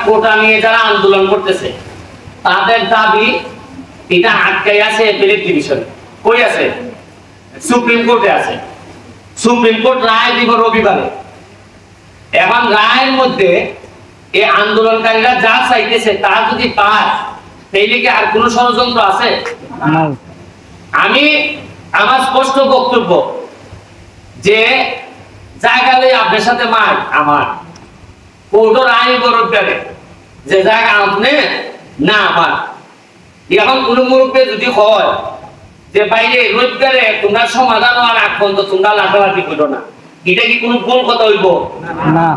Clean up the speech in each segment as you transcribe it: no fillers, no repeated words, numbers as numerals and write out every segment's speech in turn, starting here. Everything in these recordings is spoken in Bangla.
কোটা নিয়ে যারা আন্দোলন করতেছে তাদের দাবি এটা আটকাই আছে এপিলেট ডিভিশন। কই আছে? সুপ্রিম কোর্টে আছে। সুপ্রিম কোর্ট রায় দিব রবিবারে। এখন রায়ের মধ্যে এই আন্দোলনকারীরা যা চাইতেছে তা যদি পায় তাইলে কি আর কোনো ষড়যন্ত্র আছে? আমি আমার স্পষ্ট বক্তব্য যে জায়গা লই আপনার সাথে মার আমার কোর্ট রায় রবিবারে যে জায়গা আপনি না আমার। এখন কোন মুরব্বী যদি হয় যে বাইরে রবিবারে তোমরা সমাধান হওয়ার আগ পর্যন্ত তোমরা লাফালাফি করো না, এটা কি কোনো ভুল কথা হইব? না।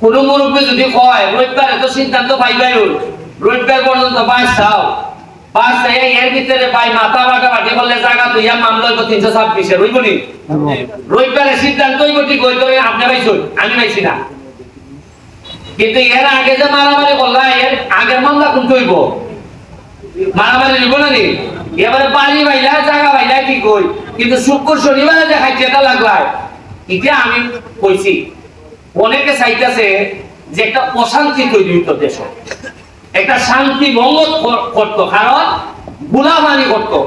কোন মুরব্বী যদি হয় রবিবারে তো সিদ্ধান্ত পাইবাই হল, রবিবার পর্যন্ত বাস চাও, বাস চাই এর ভিতরে পাই মাথা বাটাবাটি করলে জায়গা তুই মামলা হইব 326-এর হইব নি? রবিবারে সিদ্ধান্ত হইব ঠিক হইত আপনি পাইছেন, আমি পাইছি না। কিন্তু এর আগে যে মারামারি করলা এর আগের মামলা কোনটা হইব? মারামারি নিব না নি? এবারে বাড়ি বাইলা জায়গা বাইলা ঠিক হই, কিন্তু শুক্র শনিবারে দেখাই যেটা লাগলায় এটা আমি কইছি। অনেকে চাইতেছে যে একটা অশান্তি তৈরি হইতো দেশ, একটা শান্তি ভঙ্গ করতো, কারণ গুলামানি করতো,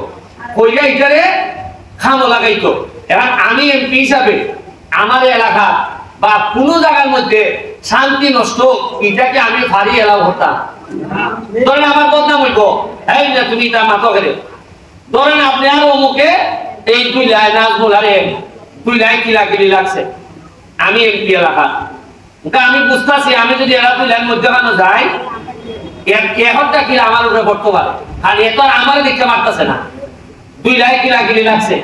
কইলে এটারে খামো লাগাইতো। এবার আমি এমপি হিসাবে আমার এলাকা বা কোনো জায়গার মধ্যে শান্তি নষ্ট এটাকে আমি ভারী এলাও হতাম। ধরেন আমার বদনাম হইব, এই না তুমি তার মাথা করে ধরেন আপনি আর অমুকে এই 2 লাখ নাজমুল আরে 2 লাখ কিলাকিলি লাগছে, আমি এমপি এলাকা আমি বুঝতেছি আমি যদি এরা 2 লাখ মধ্যখানে যাই এখনটা কি আমার উপরে পড়তে পারে, আর এত আমার দেখতে মারতেছে না 2 লাখ কিলাকিলি লাগছে,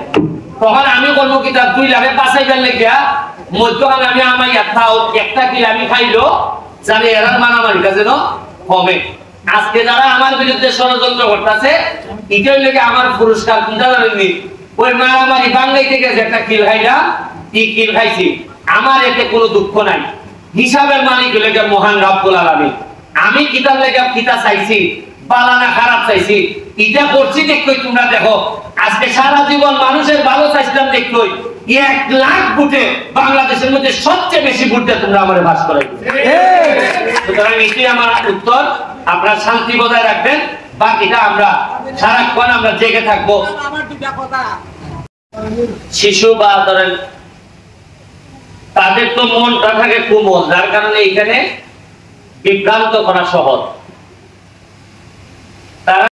তখন আমি করবো কি তার 2 লাখে বাঁচাইবার লেগিয়া মধ্যখানে আমি আমার একটা কিলা আমি খাইলো জানি এরা মারামারিটা যেন কমে। আজকে যারা আমার বিরুদ্ধে ষড়যন্ত্র করতেছে এটার লেগে আমার পুরস্কার কোনটা জানেননি? ওই মারামারি বাংলাই থেকে যে একটা কিল খাইলা কি কিল খাইছি, আমার এতে কোনো দুঃখ নাই। হিসাবের মালিক লেগে মহান রব্বুল আলামিন। আমি কিতাব লেগে কিতা চাইছি বালানা খারাপ চাইছি এটা করছি দেখই তোমরা দেখো। আজকে সারা জীবন মানুষের ভালো চাইছিলাম দেখই 1 লাখ ভোটে বাংলাদেশের মধ্যে সবচেয়ে বেশি ভোট দিয়ে তোমরা আমারে বাস করাইছো। সুতরাং এটাই আমার উত্তর। আপনারা শান্তি বজায় রাখবেন, বাকিটা আমরা সারাক্ষণ আমরা জেগে থাকবো। শিশু বা ধরেন তাদের তো মনটা থাকে কোমল, যার কারণে এখানে বিভ্রান্ত করা সহজ।